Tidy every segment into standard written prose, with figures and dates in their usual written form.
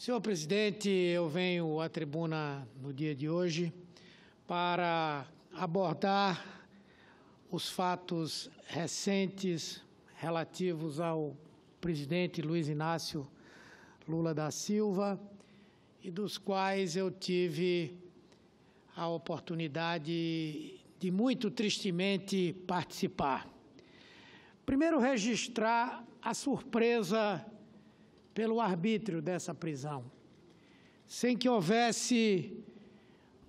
Senhor presidente, eu venho à tribuna no dia de hoje para abordar os fatos recentes relativos ao presidente Luiz Inácio Lula da Silva e dos quais eu tive a oportunidade de muito tristemente participar. Primeiro, registrar a surpresa pelo arbítrio dessa prisão, sem que houvesse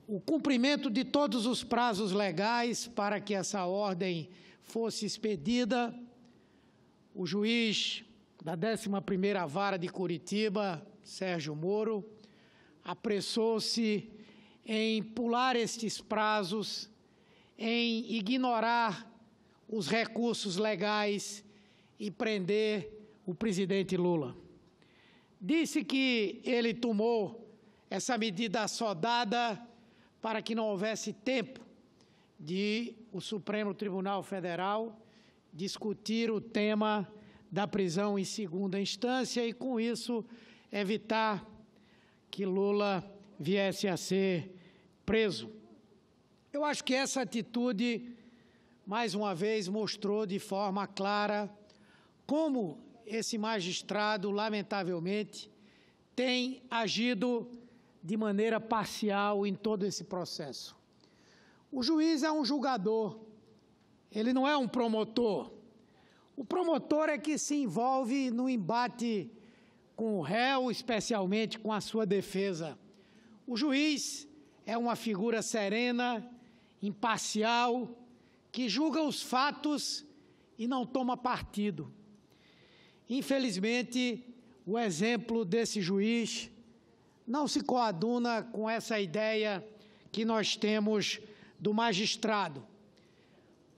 o cumprimento de todos os prazos legais para que essa ordem fosse expedida. O juiz da 11ª Vara de Curitiba, Sérgio Moro, apressou-se em pular estes prazos, em ignorar os recursos legais e prender o presidente Lula. Disse que ele tomou essa medida assodada para que não houvesse tempo de o Supremo Tribunal Federal discutir o tema da prisão em segunda instância e, com isso, evitar que Lula viesse a ser preso. Eu acho que essa atitude, mais uma vez, mostrou de forma clara como esse magistrado, lamentavelmente, tem agido de maneira parcial em todo esse processo. O juiz é um julgador, ele não é um promotor. O promotor é que se envolve no embate com o réu, especialmente com a sua defesa. O juiz é uma figura serena, imparcial, que julga os fatos e não toma partido. Infelizmente, o exemplo desse juiz não se coaduna com essa ideia que nós temos do magistrado.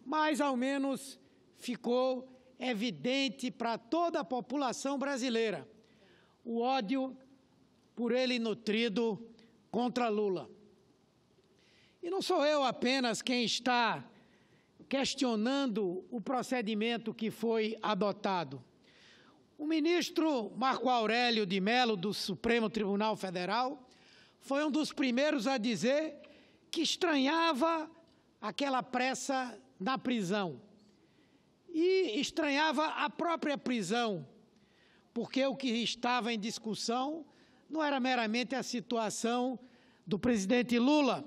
Mas, ao menos, ficou evidente para toda a população brasileira o ódio por ele nutrido contra Lula. E não sou eu apenas quem está questionando o procedimento que foi adotado. O ministro Marco Aurélio de Mello, do Supremo Tribunal Federal, foi um dos primeiros a dizer que estranhava aquela pressa na prisão. E estranhava a própria prisão, porque o que estava em discussão não era meramente a situação do presidente Lula,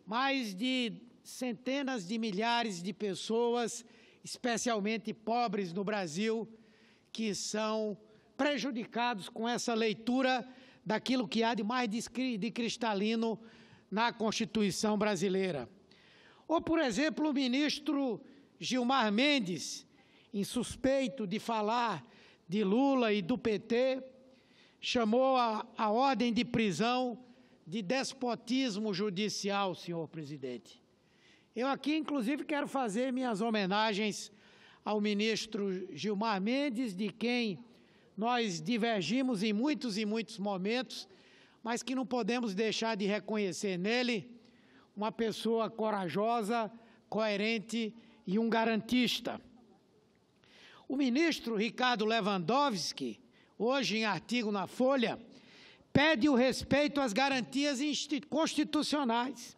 mas de centenas de milhares de pessoas, especialmente pobres no Brasil, que são prejudicados com essa leitura daquilo que há de mais de cristalino na Constituição brasileira. Ou, por exemplo, o ministro Gilmar Mendes, insuspeito de falar de Lula e do PT, chamou a ordem de prisão de despotismo judicial, senhor presidente. Eu aqui, inclusive, quero fazer minhas homenagens ao ministro Gilmar Mendes, de quem nós divergimos em muitos e muitos momentos, mas que não podemos deixar de reconhecer nele uma pessoa corajosa, coerente e um garantista. O ministro Ricardo Lewandowski, hoje em artigo na Folha, pede o respeito às garantias constitucionais,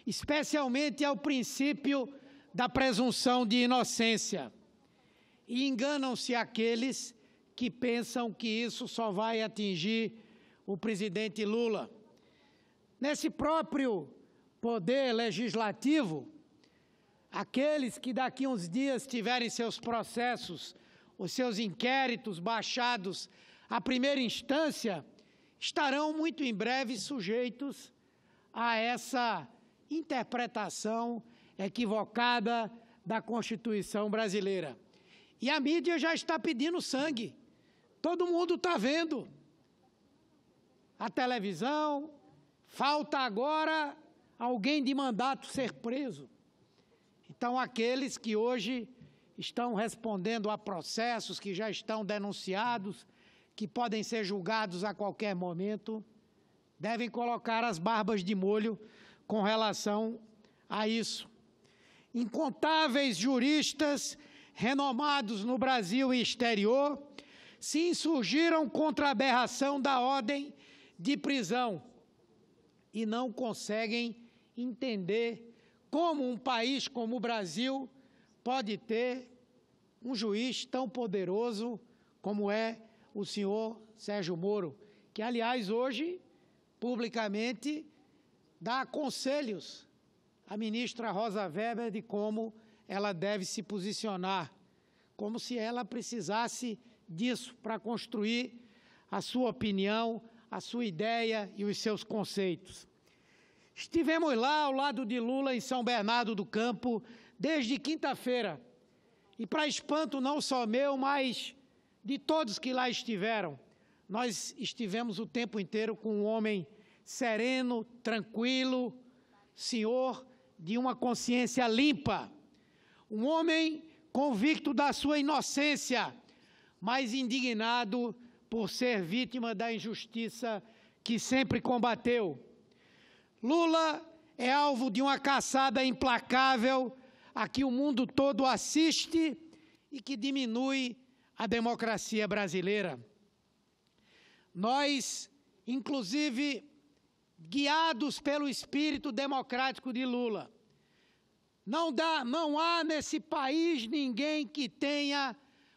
especialmente ao princípio da presunção de inocência. E enganam-se aqueles que pensam que isso só vai atingir o presidente Lula. Nesse próprio poder legislativo, aqueles que daqui uns dias tiverem seus processos, os seus inquéritos baixados à primeira instância, estarão muito em breve sujeitos a essa interpretação equivocada da Constituição brasileira. E a mídia já está pedindo sangue. Todo mundo está vendo. A televisão, falta agora alguém de mandato ser preso. Então, aqueles que hoje estão respondendo a processos que já estão denunciados, que podem ser julgados a qualquer momento, devem colocar as barbas de molho com relação a isso. Incontáveis juristas renomados no Brasil e exterior se insurgiram contra a aberração da ordem de prisão e não conseguem entender como um país como o Brasil pode ter um juiz tão poderoso como é o senhor Sérgio Moro, que, aliás, hoje, publicamente, dá conselhos à ministra Rosa Weber de como ela deve se posicionar, como se ela precisasse disso para construir a sua opinião, a sua ideia e os seus conceitos. Estivemos lá ao lado de Lula em São Bernardo do Campo desde quinta-feira, e para espanto não só meu, mas de todos que lá estiveram, nós estivemos o tempo inteiro com um homem sereno, tranquilo, senhor de uma consciência limpa, um homem convicto da sua inocência, mas indignado por ser vítima da injustiça que sempre combateu. Lula é alvo de uma caçada implacável a que o mundo todo assiste e que diminui a democracia brasileira. Nós, inclusive, guiados pelo espírito democrático de Lula, não há nesse país ninguém que tenha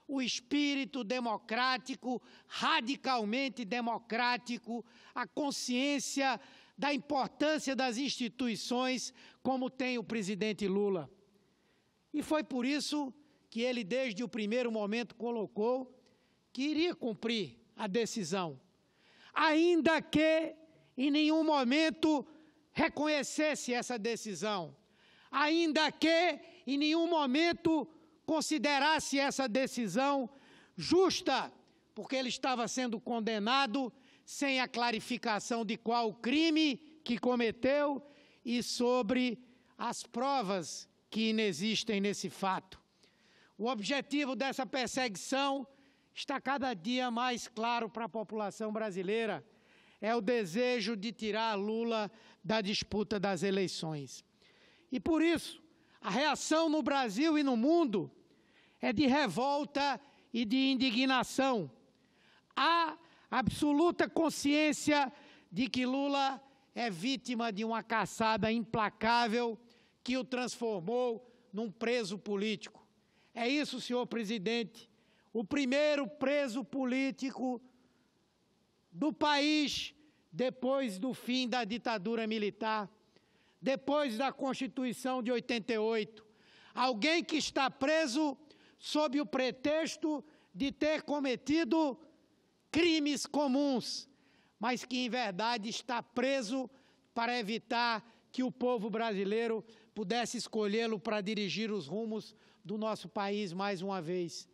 o espírito democrático, radicalmente democrático, a consciência da importância das instituições, como tem o presidente Lula. E foi por isso que ele, desde o primeiro momento, colocou que iria cumprir a decisão, ainda que em nenhum momento reconhecesse essa decisão, ainda que em nenhum momento considerasse essa decisão justa, porque ele estava sendo condenado sem a clarificação de qual crime que cometeu e sobre as provas que inexistem nesse fato. O objetivo dessa perseguição está cada dia mais claro para a população brasileira. É o desejo de tirar Lula da disputa das eleições. E por isso, a reação no Brasil e no mundo é de revolta e de indignação. Há absoluta consciência de que Lula é vítima de uma caçada implacável que o transformou num preso político. É isso, senhor presidente, o primeiro preso político do país depois do fim da ditadura militar, depois da Constituição de 88. Alguém que está preso sob o pretexto de ter cometido crimes comuns, mas que, em verdade, está preso para evitar que o povo brasileiro pudesse escolhê-lo para dirigir os rumos do nosso país mais uma vez.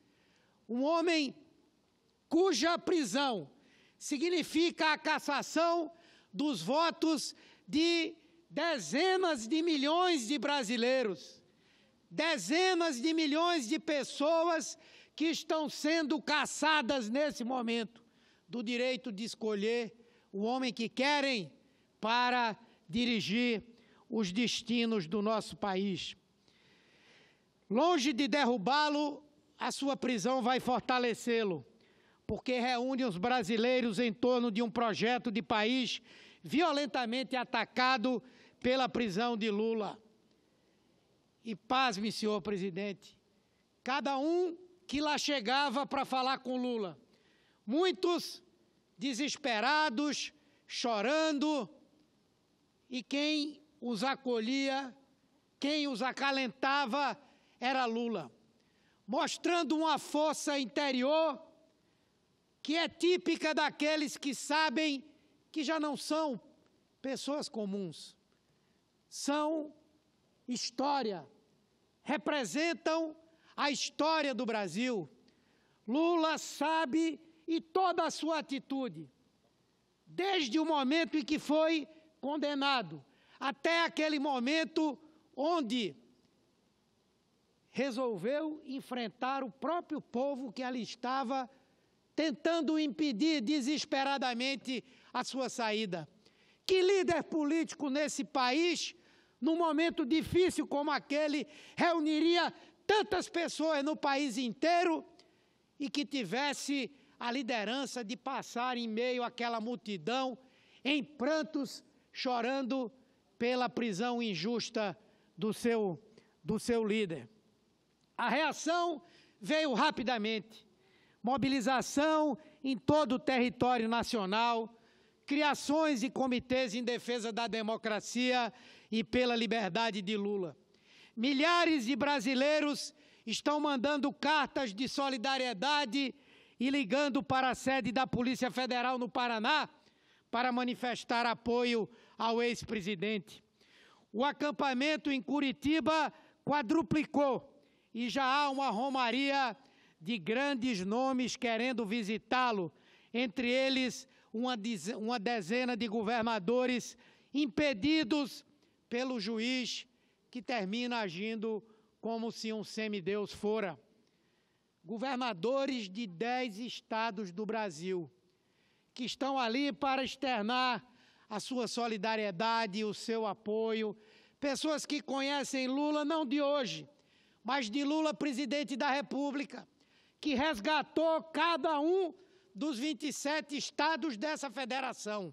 Um homem cuja prisão significa a cassação dos votos de dezenas de milhões de brasileiros, dezenas de milhões de pessoas que estão sendo cassadas nesse momento do direito de escolher o homem que querem para dirigir os destinos do nosso país. Longe de derrubá-lo, a sua prisão vai fortalecê-lo, porque reúne os brasileiros em torno de um projeto de país violentamente atacado pela prisão de Lula. E pasme, senhor presidente, cada um que lá chegava para falar com Lula, muitos desesperados, chorando, e quem os acolhia, quem os acalentava era Lula, mostrando uma força interior que é típica daqueles que sabem que já não são pessoas comuns, são história, representam a história do Brasil. Lula sabe, e toda a sua atitude, desde o momento em que foi condenado, até aquele momento onde resolveu enfrentar o próprio povo que ali estava, tentando impedir desesperadamente a sua saída. Que líder político nesse país, num momento difícil como aquele, reuniria tantas pessoas no país inteiro e que tivesse a liderança de passar em meio àquela multidão, em prantos, chorando pela prisão injusta do seu líder. A reação veio rapidamente. Mobilização em todo o território nacional, criações de comitês em defesa da democracia e pela liberdade de Lula. Milhares de brasileiros estão mandando cartas de solidariedade e ligando para a sede da Polícia Federal no Paraná para manifestar apoio ao ex-presidente. O acampamento em Curitiba quadruplicou e já há uma romaria de grandes nomes querendo visitá-lo, entre eles uma dezena de governadores impedidos pelo juiz que termina agindo como se um semideus fora. Governadores de 10 estados do Brasil, que estão ali para externar a sua solidariedade, o seu apoio, pessoas que conhecem Lula não de hoje, mas de Lula, presidente da República, que resgatou cada um dos 27 estados dessa federação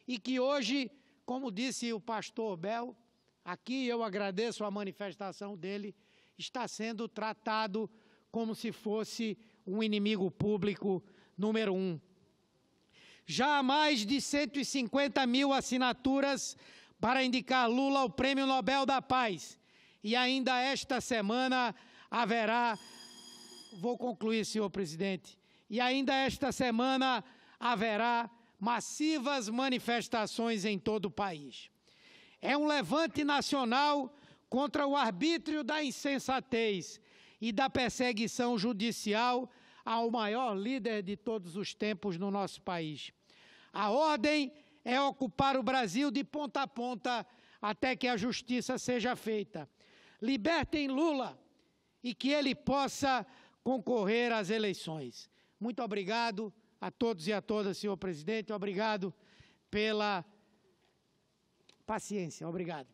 e que hoje, como disse o pastor Bel, aqui eu agradeço a manifestação dele, está sendo tratado como se fosse um inimigo público número 1. Já há mais de 150 mil assinaturas para indicar Lula ao Prêmio Nobel da Paz. E ainda esta semana haverá... Vou concluir, senhor presidente. E ainda esta semana haverá massivas manifestações em todo o país. É um levante nacional contra o arbítrio da insensatez e da perseguição judicial ao maior líder de todos os tempos no nosso país. A ordem é ocupar o Brasil de ponta a ponta até que a justiça seja feita. Libertem Lula e que ele possa concorrer às eleições. Muito obrigado a todos e a todas, senhor presidente. Obrigado pela paciência. Obrigado.